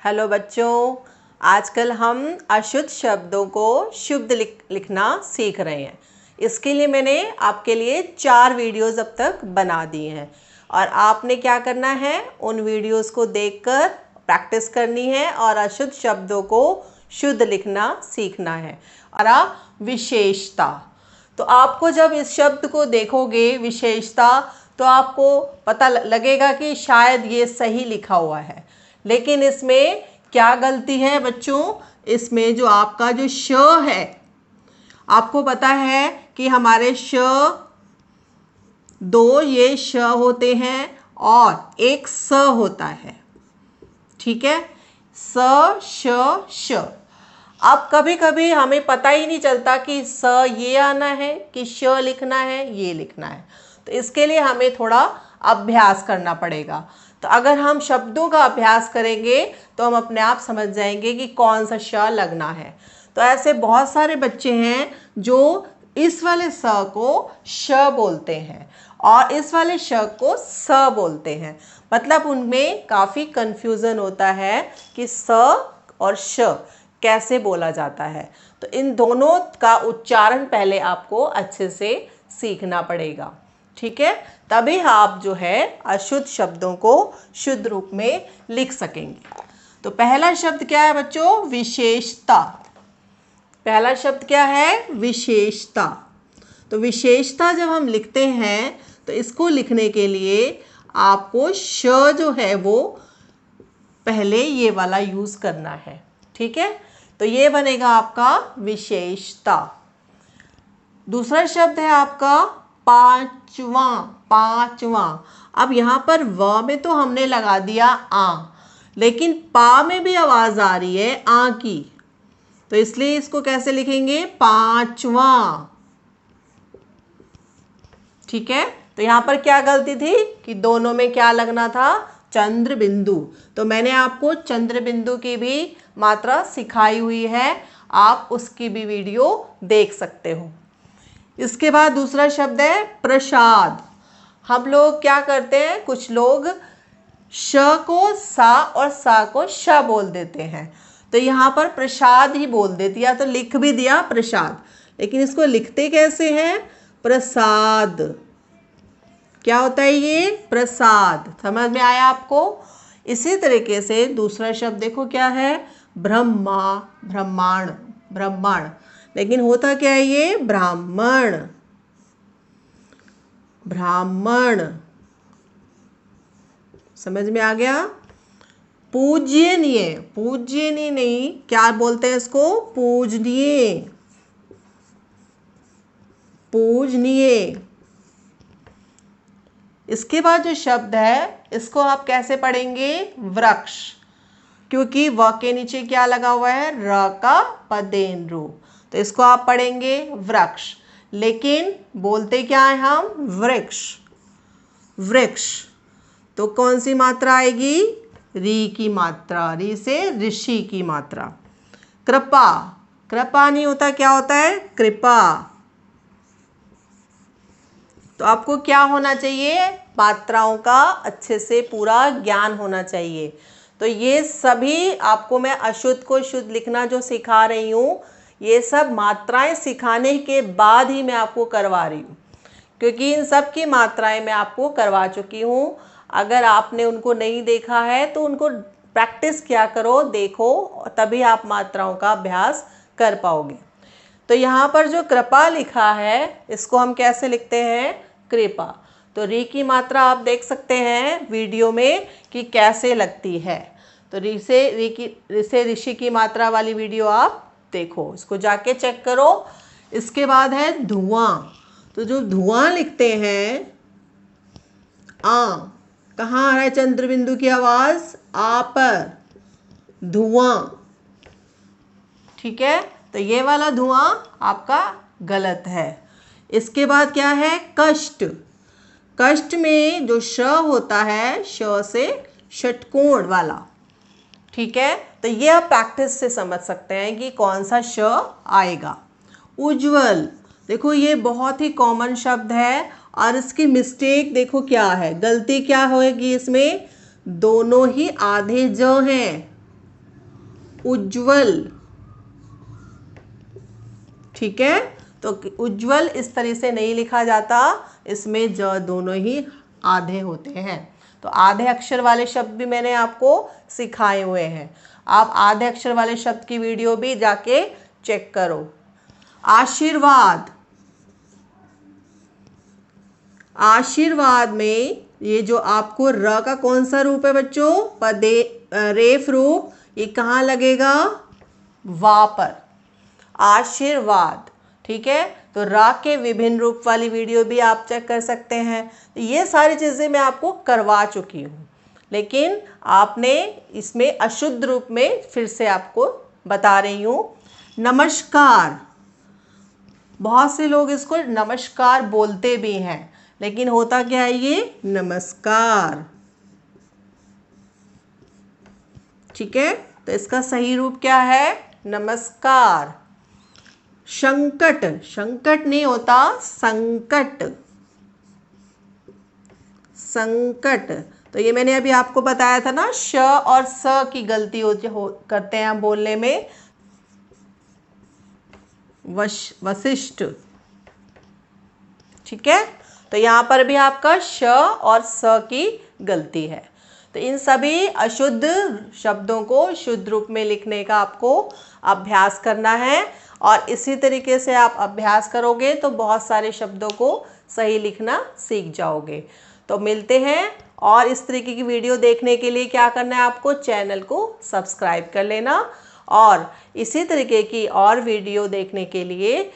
Hello बच्चों, आजकल हम अशुद्ध शब्दों को शुद्ध लिखना सीख रहे हैं। इसके लिए मैंने आपके लिए 4 वीडियोस अब तक बना दिए हैं और आपने क्या करना है, उन वीडियोस को देखकर प्रैक्टिस करनी है और अशुद्ध शब्दों को शुद्ध लिखना सीखना है। और विशेषता, तो आपको जब इस शब्द को देखोगे विशेषता, तो आपको पता लगेगा कि शायद ये सही लिखा हुआ है, लेकिन इसमें क्या गलती है बच्चों। इसमें जो आपका जो श है, आपको पता है कि हमारे श 2 ये श होते हैं और एक स होता है, ठीक है, स श श। अब कभी कभी हमें पता ही नहीं चलता कि स ये आना है कि श लिखना है, ये लिखना है। तो इसके लिए हमें थोड़ा अभ्यास करना पड़ेगा। तो अगर हम शब्दों का अभ्यास करेंगे तो हम अपने आप समझ जाएंगे कि कौन सा श लगना है। तो ऐसे बहुत सारे बच्चे हैं जो इस वाले स को श बोलते हैं और इस वाले श को स बोलते हैं। मतलब उनमें काफ़ी कन्फ्यूज़न होता है कि स और श कैसे बोला जाता है। तो इन दोनों का उच्चारण पहले आपको अच्छे से सीखना पड़ेगा, ठीक है, तभी आप जो है अशुद्ध शब्दों को शुद्ध रूप में लिख सकेंगे। तो पहला शब्द क्या है बच्चों, विशेषता। पहला शब्द क्या है, विशेषता। तो विशेषता जब हम लिखते हैं तो इसको लिखने के लिए आपको श जो है वो पहले ये वाला यूज़ करना है, ठीक है। तो ये बनेगा आपका विशेषता। दूसरा शब्द है आपका पांचवा। पांचवा, अब यहाँ पर व में तो हमने लगा दिया आ, लेकिन पा में भी आवाज़ आ रही है आ की, तो इसलिए इसको कैसे लिखेंगे, पांचवा, ठीक है। तो यहाँ पर क्या गलती थी कि दोनों में क्या लगना था, चंद्र बिंदु। तो मैंने आपको चंद्र बिंदु की भी मात्रा सिखाई हुई है, आप उसकी भी वीडियो देख सकते हो। इसके बाद दूसरा शब्द है प्रसाद। हम लोग क्या करते हैं, कुछ लोग श को सा और सा को श बोल देते हैं, तो यहाँ पर प्रसाद ही बोल देती है, तो लिख भी दिया प्रसाद, लेकिन इसको लिखते कैसे हैं, प्रसाद। क्या होता है ये, प्रसाद। समझ में आया आपको। इसी तरीके से दूसरा शब्द देखो क्या है, ब्रह्मा, ब्रह्मांड, ब्रह्मांड, लेकिन होता क्या है ये, ब्राह्मण, ब्राह्मण। समझ में आ गया। पूज्यनीय, पूज्यनीय नहीं, क्या बोलते हैं इसको, पूजनीय, पूजनीय। इसके बाद जो शब्द है इसको आप कैसे पढ़ेंगे, वृक्ष, क्योंकि व के नीचे क्या लगा हुआ है, र का पदेन रू, तो इसको आप पढ़ेंगे वृक्ष, लेकिन बोलते क्या है हम, वृक्ष, वृक्ष। तो कौन सी मात्रा आएगी, री की मात्रा, री से ऋषि की मात्रा। कृपा, कृपा नहीं होता, क्या होता है, कृपा। तो आपको क्या होना चाहिए, मात्राओं का अच्छे से पूरा ज्ञान होना चाहिए। तो ये सभी आपको मैं अशुद्ध को शुद्ध लिखना जो सिखा रही हूँ, ये सब मात्राएं सिखाने के बाद ही मैं आपको करवा रही हूँ, क्योंकि इन सब की मात्राएं मैं आपको करवा चुकी हूँ। अगर आपने उनको नहीं देखा है तो उनको प्रैक्टिस किया करो, देखो, तभी आप मात्राओं का अभ्यास कर पाओगे। तो यहाँ पर जो कृपा लिखा है इसको हम कैसे लिखते हैं, कृपा। तो री की मात्रा आप देख सकते हैं वीडियो में कि कैसे लगती है। तो री से ऋषि की मात्रा वाली वीडियो आप देखो, इसको जाके चेक करो। इसके बाद है धुआं। तो जो धुआं लिखते हैं, आ, कहाँ आ रहा है चंद्र बिंदु की आवाज़, आ पर, धुआं, ठीक है। तो ये वाला धुआं आपका गलत है। इसके बाद क्या है, कष्ट। कष्ट में जो श होता है, श से षटकोण वाला, ठीक है। तो ये आप प्रैक्टिस से समझ सकते हैं कि कौन सा श आएगा। उज्जवल, देखो ये बहुत ही कॉमन शब्द है और इसकी मिस्टेक देखो क्या है, गलती क्या होगी इसमें, दोनों ही आधे ज हैं, उज्ज्वल। ठीक है, तो उज्ज्वल इस तरह से नहीं लिखा जाता, इसमें ज दोनों ही आधे होते हैं। तो आधे अक्षर वाले शब्द भी मैंने आपको सिखाए हुए हैं, आप आधे अक्षर वाले शब्द की वीडियो भी जाके चेक करो। आशीर्वाद, आशीर्वाद में ये जो आपको र का कौन सा रूप है बच्चों, पदे रेफ रूप, ये कहाँ लगेगा, वा पर, आशीर्वाद। ठीक है, तो रा के विभिन्न रूप वाली वीडियो भी आप चेक कर सकते हैं। तो ये सारी चीज़ें मैं आपको करवा चुकी हूँ, लेकिन आपने इसमें अशुद्ध रूप में फिर से आपको बता रही हूँ। नमस्कार, बहुत से लोग इसको नमस्कार बोलते भी हैं, लेकिन होता क्या है, ये नमस्कार। ठीक है, तो इसका सही रूप क्या है, नमस्कार। संकट, संकट नहीं होता, संकट, संकट। तो ये मैंने अभी आपको बताया था ना, श और स की गलती करते हैं हम बोलने में। वशिष्ठ। ठीक है, तो यहाँ पर भी आपका श और स की गलती है। तो इन सभी अशुद्ध शब्दों को शुद्ध रूप में लिखने का आपको अभ्यास करना है, और इसी तरीके से आप अभ्यास करोगे तो बहुत सारे शब्दों को सही लिखना सीख जाओगे। तो मिलते हैं, और इस तरीके की वीडियो देखने के लिए क्या करना है, आपको चैनल को सब्सक्राइब कर लेना, और इसी तरीके की और वीडियो देखने के लिए